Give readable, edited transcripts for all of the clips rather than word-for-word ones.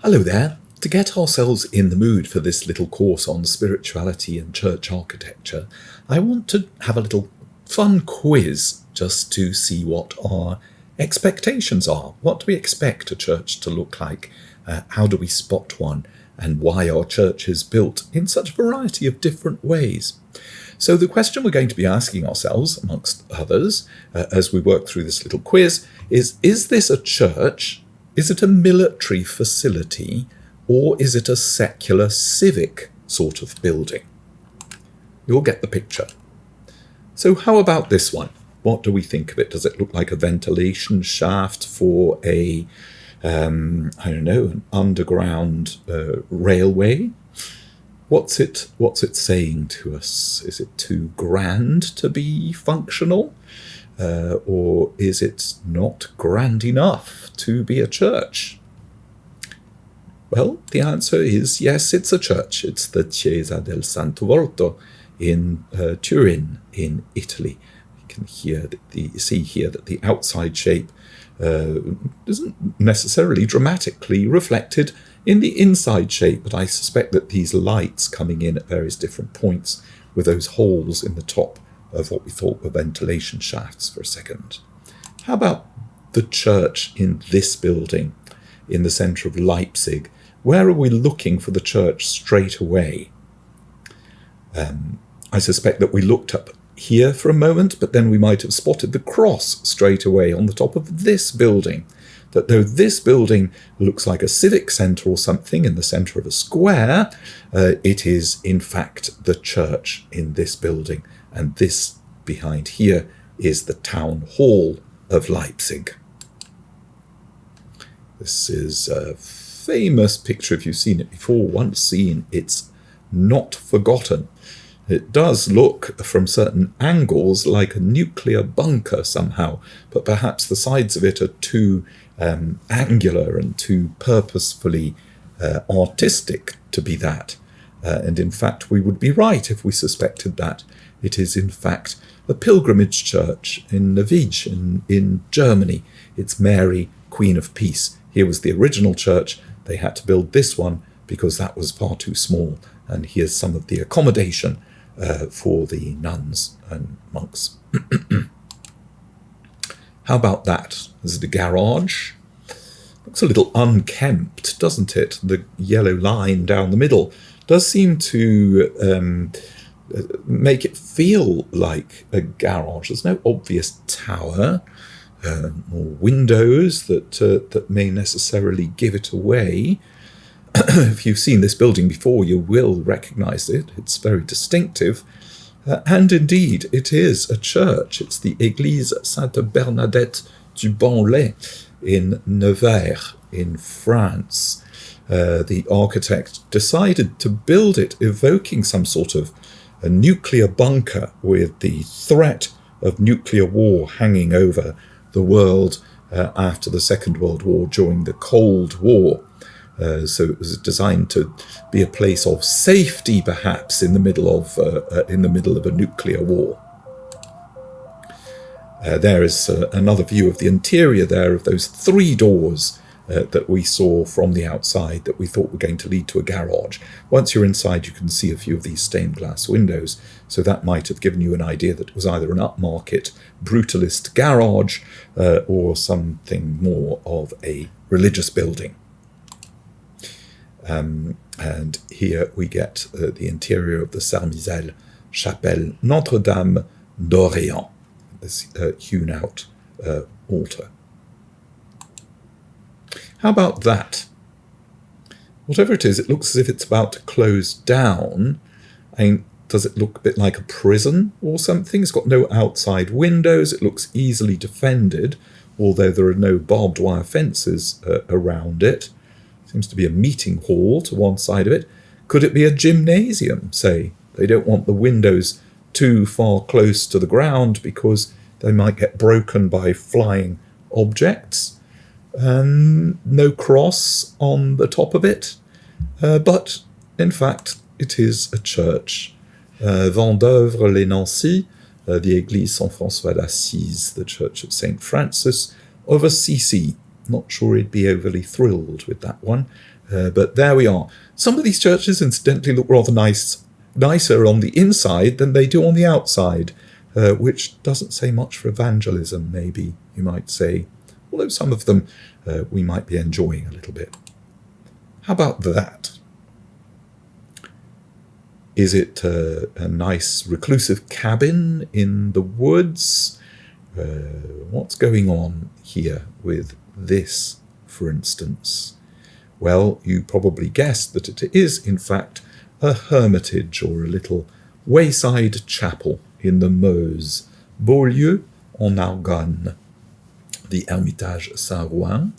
Hello there. To get ourselves in the mood for this little course on spirituality and church architecture, I want to have a little fun quiz just to see what our expectations are. What do we expect a church to look like? How do we spot one? And why our church is built in such a variety of different ways. So the question we're going to be asking ourselves, amongst others, as we work through this little quiz, is this a church? Is it a military facility? Or is it a secular civic sort of building? You'll get the picture. So how about this one? What do we think of it? Does it look like a ventilation shaft for an underground railway? What's it saying to us? Is it too grand to be functional? Or is it not grand enough to be a church? Well, the answer is yes, it's a church. It's the Chiesa del Santo Volto in Turin, in Italy. You can see here that the outside shape isn't necessarily dramatically reflected in the inside shape, but I suspect that these lights coming in at various different points with those holes in the top of what we thought were ventilation shafts for a second. How about the church in this building in the centre of Leipzig? Where are we looking for the church straight away? I suspect that we looked up here for a moment, but then we might have spotted the cross straight away on the top of this building. That though this building looks like a civic centre or something in the centre of a square, it is in fact the church in this building. And this behind here is the town hall of Leipzig. This is a famous picture. If you've seen it before, once seen, it's not forgotten. It does look from certain angles like a nuclear bunker somehow, but perhaps the sides of it are too angular and too purposefully artistic to be that. And in fact, we would be right if we suspected that. It is in fact a pilgrimage church in Neuwied in Germany. It's Mary, Queen of Peace. Here was the original church. They had to build this one because that was far too small. And here's some of the accommodation for the nuns and monks. How about that? Is it a garage? Looks a little unkempt, doesn't it? The yellow line down the middle does seem to make it feel like a garage. There's no obvious tower or windows that may necessarily give it away. If you've seen this building before, you will recognise it. It's very distinctive. And indeed, it is a church. It's the Église Sainte Bernadette du Bon-Lait in Nevers, in France. The architect decided to build it evoking some sort of a nuclear bunker with the threat of nuclear war hanging over the world after the Second World War during the Cold War. So it was designed to be a place of safety, perhaps, in the middle of a nuclear war. There is another view of the interior there of those three doors that we saw from the outside that we thought were going to lead to a garage. Once you're inside, you can see a few of these stained glass windows. So that might have given you an idea that it was either an upmarket brutalist garage or something more of a religious building. And here we get the interior of the Saint-Mizel Chapelle Notre-Dame d'Orléans, this hewn out altar. How about that? Whatever it is, it looks as if it's about to close down. Does it look a bit like a prison or something? It's got no outside windows. It looks easily defended, although there are no barbed wire fences around it. Seems to be a meeting hall to one side of it. Could it be a gymnasium, say? They don't want the windows too far close to the ground because they might get broken by flying objects. No cross on the top of it. But, in fact, it is a church. Vendeuvre-les-Nancy, the Église Saint-François d'Assise, the Church of St. Francis of Assisi not sure he'd be overly thrilled with that one. But there we are. Some of these churches, incidentally, look rather nicer on the inside than they do on the outside, which doesn't say much for evangelism, maybe, you might say. Although some of them we might be enjoying a little bit. How about that? Is it a nice reclusive cabin in the woods? What's going on here with this, for instance? Well, you probably guessed that it is, in fact, a hermitage or a little wayside chapel in the Meuse, Beaulieu en Argonne, the Hermitage Saint-Rouen.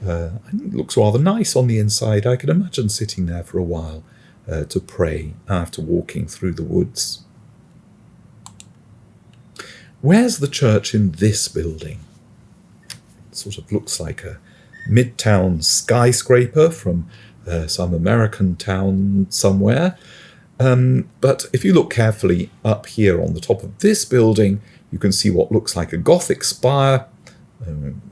It looks rather nice on the inside. I can imagine sitting there for a while to pray after walking through the woods. Where's the church in this building? It sort of looks like a midtown skyscraper from some American town somewhere. But if you look carefully up here on the top of this building, you can see what looks like a Gothic spire,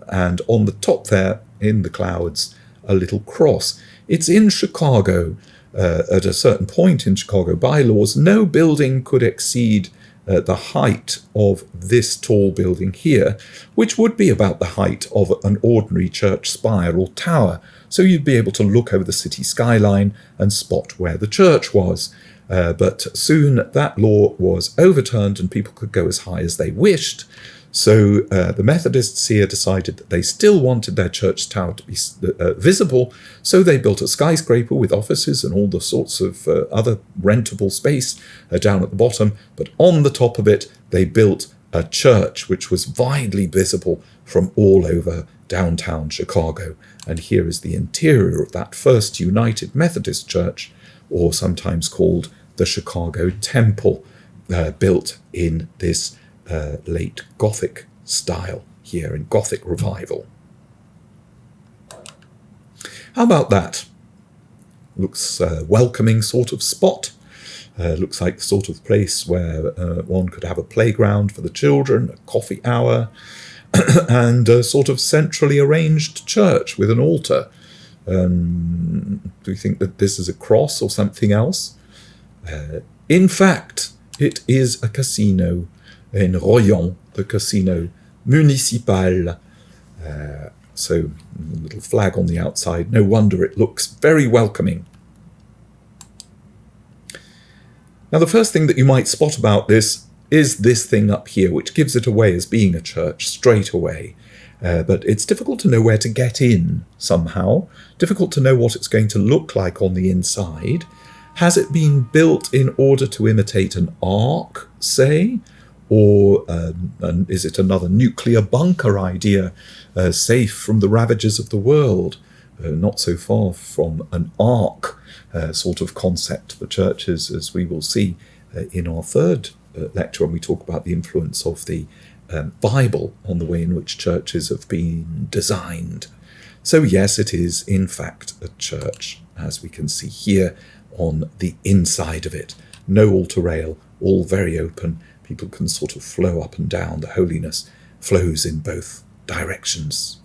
and on the top there, in the clouds, a little cross. It's in Chicago. At a certain point in Chicago bylaws, no building could exceed the height of this tall building here, which would be about the height of an ordinary church spire or tower. So you'd be able to look over the city skyline and spot where the church was. But soon that law was overturned and people could go as high as they wished. So the Methodists here decided that they still wanted their church tower to be visible, so they built a skyscraper with offices and all the sorts of other rentable space down at the bottom, but on the top of it they built a church which was widely visible from all over downtown Chicago. And here is the interior of that first United Methodist Church, or sometimes called the Chicago Temple, built in this late Gothic style here in Gothic revival. How about that? Looks a welcoming sort of spot. Looks like the sort of place where one could have a playground for the children, a coffee hour, and a sort of centrally arranged church with an altar. Do you think that this is a cross or something else? In fact, it is a casino in Royan, the Casino Municipal. So a little flag on the outside. No wonder it looks very welcoming. Now, the first thing that you might spot about this is this thing up here, which gives it away as being a church straight away. But it's difficult to know where to get in somehow. Difficult to know what it's going to look like on the inside. Has it been built in order to imitate an ark, say? Or is it another nuclear bunker idea, safe from the ravages of the world? Not so far from an ark sort of concept for churches, as we will see in our third lecture when we talk about the influence of the Bible on the way in which churches have been designed. So yes, it is in fact a church, as we can see here on the inside of it. No altar rail, all very open. People can sort of flow up and down. The holiness flows in both directions.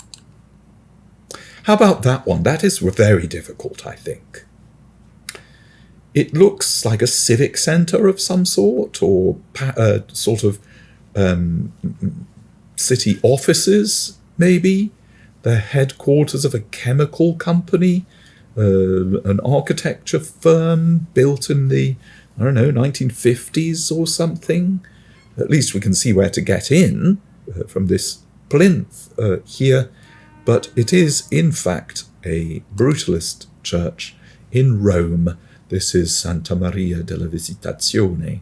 How about that one? That is very difficult, I think. It looks like a civic centre of some sort, or sort of city offices, maybe. The headquarters of a chemical company, an architecture firm built in the, 1950s or something. At least we can see where to get in from this plinth here. But it is, in fact, a brutalist church in Rome. This is Santa Maria della Visitazione.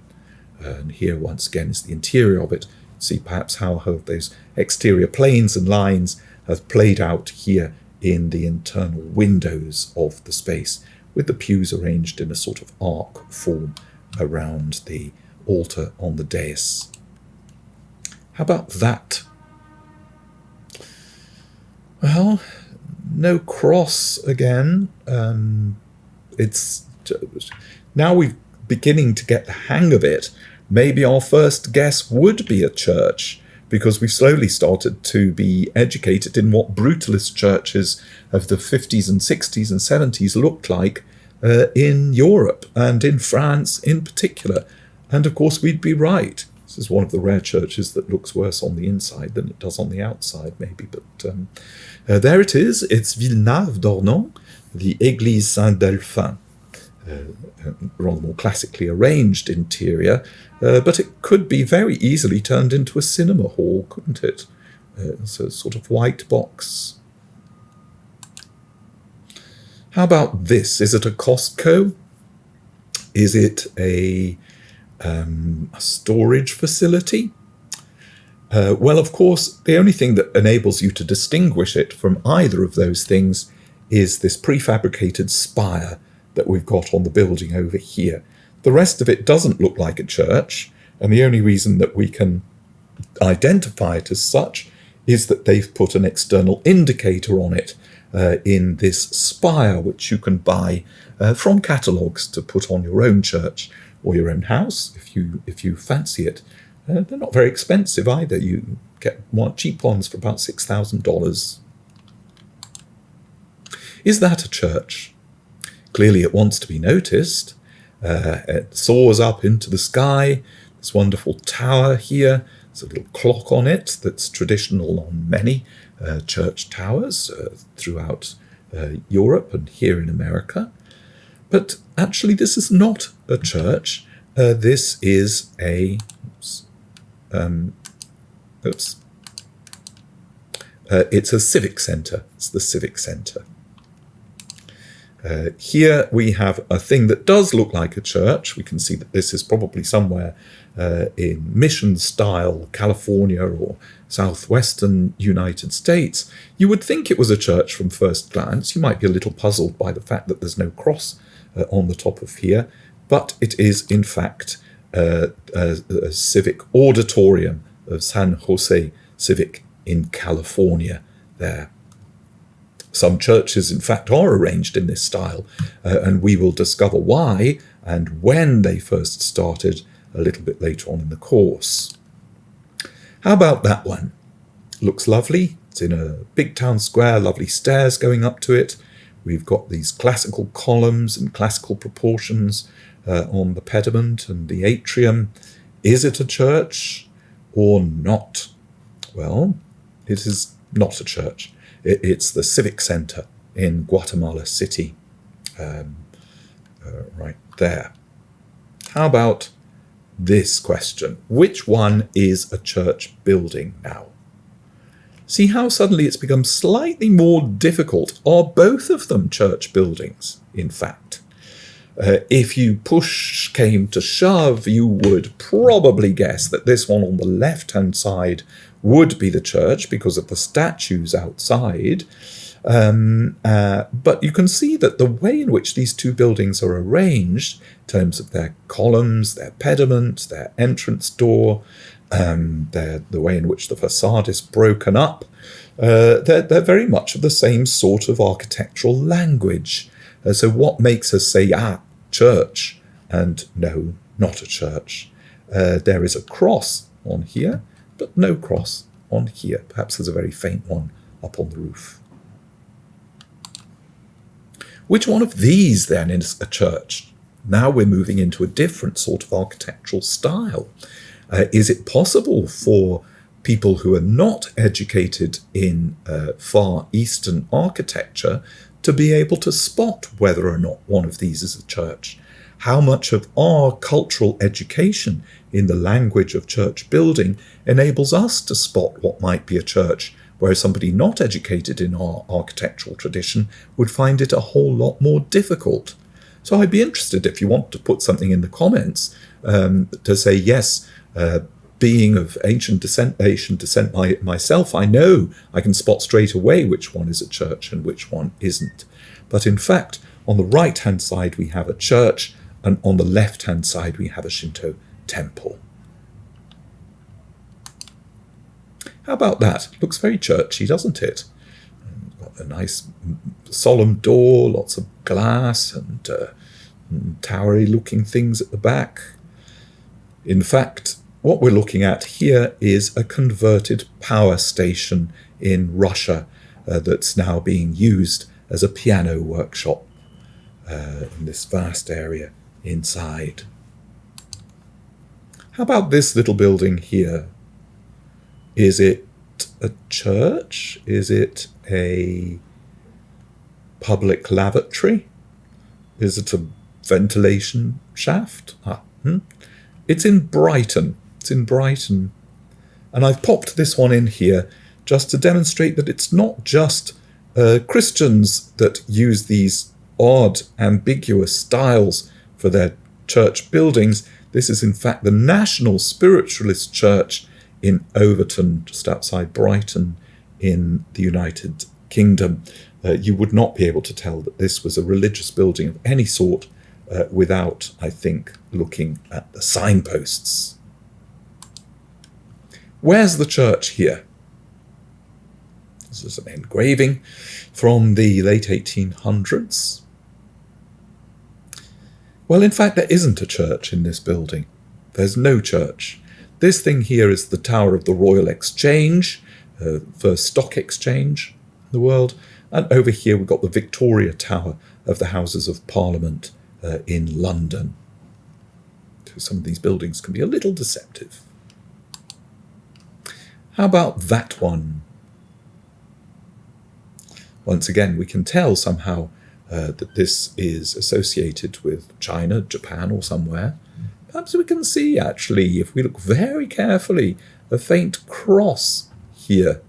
And here, once again, is the interior of it. See perhaps how those exterior planes and lines have played out here in the internal windows of the space, with the pews arranged in a sort of arc form around the altar on the dais. How about that? Well, no cross again. It's now we're beginning to get the hang of it. Maybe our first guess would be a church, because we've slowly started to be educated in what brutalist churches of the 50s and 60s and 70s looked like in Europe and in France in particular. And of course, we'd be right. This is one of the rare churches that looks worse on the inside than it does on the outside, maybe. But there it is. It's Villenave-d'Ornon, the Église Saint-Delphin. Rather more classically arranged interior, but it could be very easily turned into a cinema hall, couldn't it? It's a sort of white box. How about this? Is it a Costco? Is it a storage facility? Well, of course, the only thing that enables you to distinguish it from either of those things is this prefabricated spire that we've got on the building over here. The rest of it doesn't look like a church, and the only reason that we can identify it as such is that they've put an external indicator on it in this spire, which you can buy from catalogues to put on your own church or your own house if you fancy it. They're not very expensive either. You get cheap ones for about $6,000. Is that a church? Clearly it wants to be noticed. It soars up into the sky. This wonderful tower here. There's a little clock on it that's traditional on many church towers throughout Europe and here in America. But actually this is not a church. This is a... it's a civic centre. It's the civic centre. Here we have a thing that does look like a church. We can see that this is probably somewhere in mission-style California or southwestern United States. You would think it was a church from first glance. You might be a little puzzled by the fact that there's no cross on the top of here, but it is in fact a civic auditorium of San Jose Civic in California there. Some churches, in fact, are arranged in this style, and we will discover why and when they first started a little bit later on in the course. How about that one? Looks lovely. It's in a big town square, lovely stairs going up to it. We've got these classical columns and classical proportions on the pediment and the atrium. Is it a church or not? Well, it is not a church. It's the Civic Center in Guatemala City, right there. How about this question? Which one is a church building now? See how suddenly it's become slightly more difficult. Are both of them church buildings, in fact? If you push came to shove, you would probably guess that this one on the left-hand side would be the church because of the statues outside. But you can see that the way in which these two buildings are arranged, in terms of their columns, their pediment, their entrance door, the way in which the facade is broken up, they're very much of the same sort of architectural language. So what makes us say, church, and no, not a church? There is a cross on here, but no cross on here. Perhaps there's a very faint one up on the roof. Which one of these then is a church? Now we're moving into a different sort of architectural style. Is it possible for people who are not educated in Far Eastern architecture to be able to spot whether or not one of these is a church? How much of our cultural education in the language of church building enables us to spot what might be a church, whereas somebody not educated in our architectural tradition would find it a whole lot more difficult? So I'd be interested if you want to put something in the comments to say, yes, being of Asian descent myself, I know I can spot straight away which one is a church and which one isn't. But in fact, on the right-hand side we have a church, and on the left-hand side we have a Shinto temple. How about that? Looks very churchy, doesn't it? Got a nice solemn door, lots of glass and towery-looking things at the back. In fact, what we're looking at here is a converted power station in Russia that's now being used as a piano workshop in this vast area inside. How about this little building here? Is it a church? Is it a public lavatory? Is it a ventilation shaft? It's in Brighton. It's in Brighton. And I've popped this one in here just to demonstrate that it's not just Christians that use these odd, ambiguous styles for their church buildings. This is in fact the National Spiritualist Church in Overton, just outside Brighton in the United Kingdom. You would not be able to tell that this was a religious building of any sort without, I think, looking at the signposts. Where's the church here? This is an engraving from the late 1800s. Well, in fact, there isn't a church in this building. There's no church. This thing here is the Tower of the Royal Exchange, first stock exchange in the world. And over here we've got the Victoria Tower of the Houses of Parliament in London. So some of these buildings can be a little deceptive. How about that one? Once again, we can tell somehow that this is associated with China, Japan, or somewhere. Perhaps we can see, actually, if we look very carefully, a faint cross here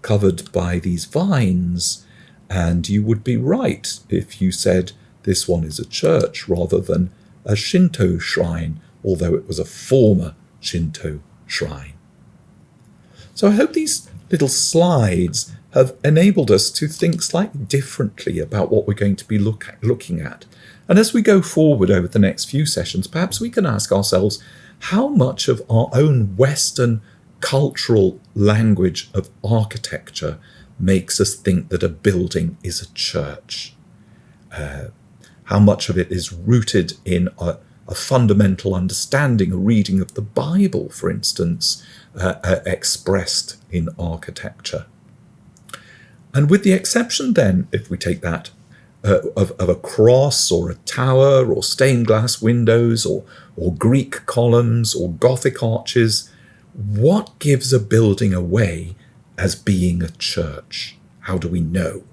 covered by these vines. And you would be right if you said this one is a church rather than a Shinto shrine, although it was a former Shinto shrine. So I hope these little slides have enabled us to think slightly differently about what we're going to be looking at. And as we go forward over the next few sessions, perhaps we can ask ourselves how much of our own Western cultural language of architecture makes us think that a building is a church. How much of it is rooted in a fundamental understanding, a reading of the Bible, for instance, expressed in architecture. And with the exception then, if we take that, of a cross or a tower or stained glass windows or Greek columns or Gothic arches, what gives a building away as being a church? How do we know?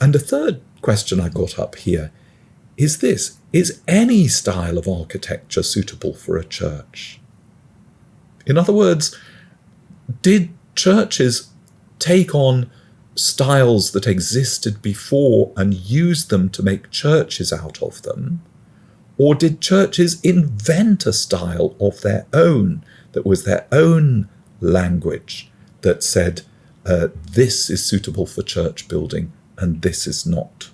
And a third question I got up here is this: is any style of architecture suitable for a church? In other words, did churches take on styles that existed before and use them to make churches out of them? Or did churches invent a style of their own that was their own language that said, this is suitable for church building and this is not?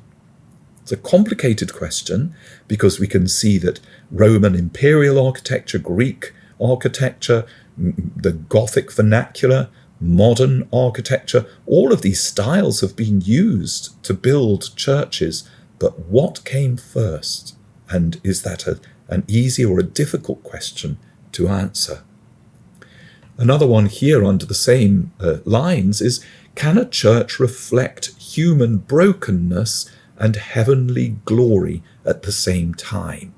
It's a complicated question because we can see that Roman imperial architecture, Greek architecture, the Gothic vernacular, modern architecture, all of these styles have been used to build churches. But what came first? And is that an easy or a difficult question to answer? Another one here under the same lines is, can a church reflect human brokenness and heavenly glory at the same time?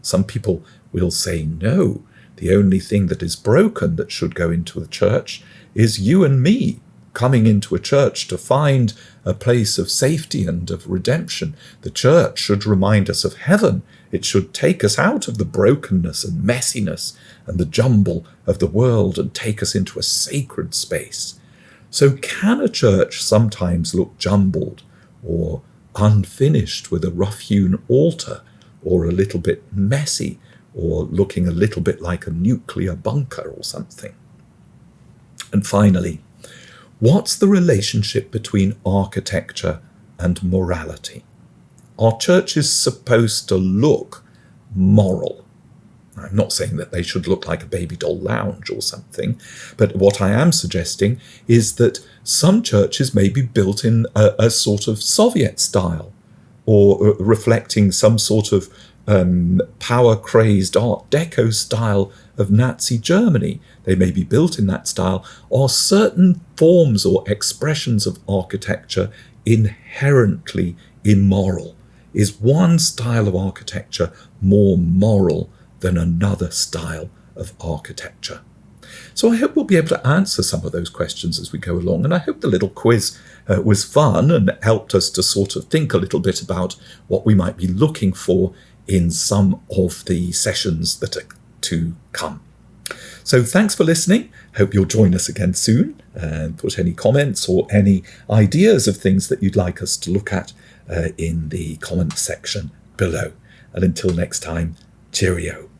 Some people will say no. The only thing that is broken that should go into a church is you and me coming into a church to find a place of safety and of redemption. The church should remind us of heaven. It should take us out of the brokenness and messiness and the jumble of the world and take us into a sacred space. So can a church sometimes look jumbled or unfinished with a rough-hewn altar, or a little bit messy, or looking a little bit like a nuclear bunker or something? And finally, what's the relationship between architecture and morality? Are churches supposed to look moral? I'm not saying that they should look like a baby doll lounge or something, but what I am suggesting is that some churches may be built in a sort of Soviet style, or reflecting some sort of power-crazed Art Deco style of Nazi Germany. They may be built in that style. Are certain forms or expressions of architecture inherently immoral? Is one style of architecture more moral than another style of architecture? So I hope we'll be able to answer some of those questions as we go along, and I hope the little quiz was fun and helped us to sort of think a little bit about what we might be looking for in some of the sessions that are to come. So thanks for listening. Hope you'll join us again soon, and put any comments or any ideas of things that you'd like us to look at in the comment section below. And until next time, cheerio.